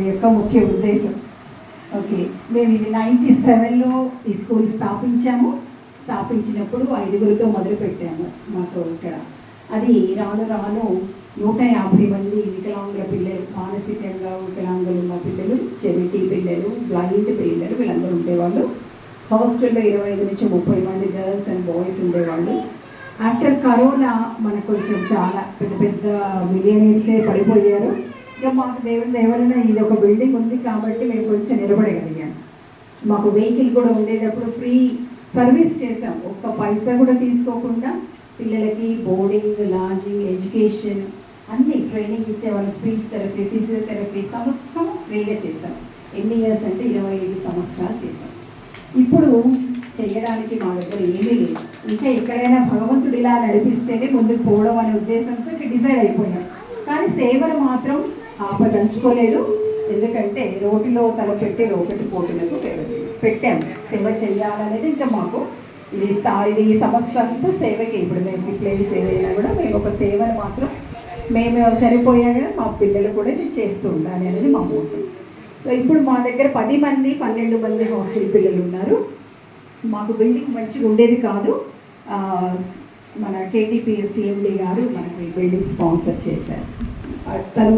యొక్క ముఖ్య ఉద్దేశం. ఓకే, మేము ఇది 97లో ఈ స్కూల్ స్థాపించినప్పుడు 5గురితో మొదలుపెట్టాము. మాకు ఇక్కడ అది రాను రాను 150 మంది వికలాంగుల పిల్లలు, మానసికంగా వికలాంగులు ఉన్న పిల్లలు, చెవిటి పిల్లలు, బ్లైండ్ పిల్లలు వీళ్ళందరూ ఉండేవాళ్ళు. హాస్టల్లో 25 నుంచి 30 మంది గర్ల్స్ అండ్ బాయ్స్ ఉండేవాళ్ళు. ఆఫ్టర్ కరోనా మనకు కొంచెం చాలా పెద్ద పెద్ద మిలియనీర్సే పడిపోయారు. ఇక మాకు దేవుడిన ఇది ఒక బిల్డింగ్ ఉంది కాబట్టి మేము కొంచెం నిలబడగలిగాం. మాకు వెహికల్ కూడా ఉండేటప్పుడు ఫ్రీ సర్వీస్ చేసాం, ఒక్క పైసా కూడా తీసుకోకుండా పిల్లలకి బోర్డింగ్, లాడ్జింగ్, ఎడ్యుకేషన్ అన్నీ ట్రైనింగ్ ఇచ్చేవాళ్ళు. స్పీచ్ థెరపీ, ఫిజియోథెరపీ సమస్తం ఫ్రీగా చేశాం. ఎన్ని ఇయర్స్ అంటే 25 సంవత్సరాలు చేశాం. ఇప్పుడు చేయడానికి మా దగ్గర ఏమీ లేదు. ఇంకా ఎక్కడైనా భగవంతుడు ఇలా నడిపిస్తేనే ముందుకు పోవడం అనే ఉద్దేశంతో డిసైడ్ అయిపోయాం. కానీ సేవను మాత్రం ఆపదంచుకోలేదు. ఎందుకంటే రోటిలో తలపెట్టి రోకటి పోటులకు పెట్టాము. సేవ చేయాలనేది ఇంకా మాకు ఇది సంస్థ అంతా సేవకి. ఇప్పుడు మేము ప్లేస్ ఏదైనా కూడా మేము ఒక సేవను మాత్రం మేము చనిపోయాక మా పిల్లలు కూడా ఇది చేస్తూ ఉండాలి అనేది మా మోటో. సో ఇప్పుడు మా దగ్గర 10 మంది 12 మంది హాస్టల్ పిల్లలు ఉన్నారు. మాకు బిల్డింగ్ మంచిగా ఉండేది కాదు. మన KTPS CMD గారు మనకు ఈ బిల్డింగ్ స్పాన్సర్ చేశారు. తను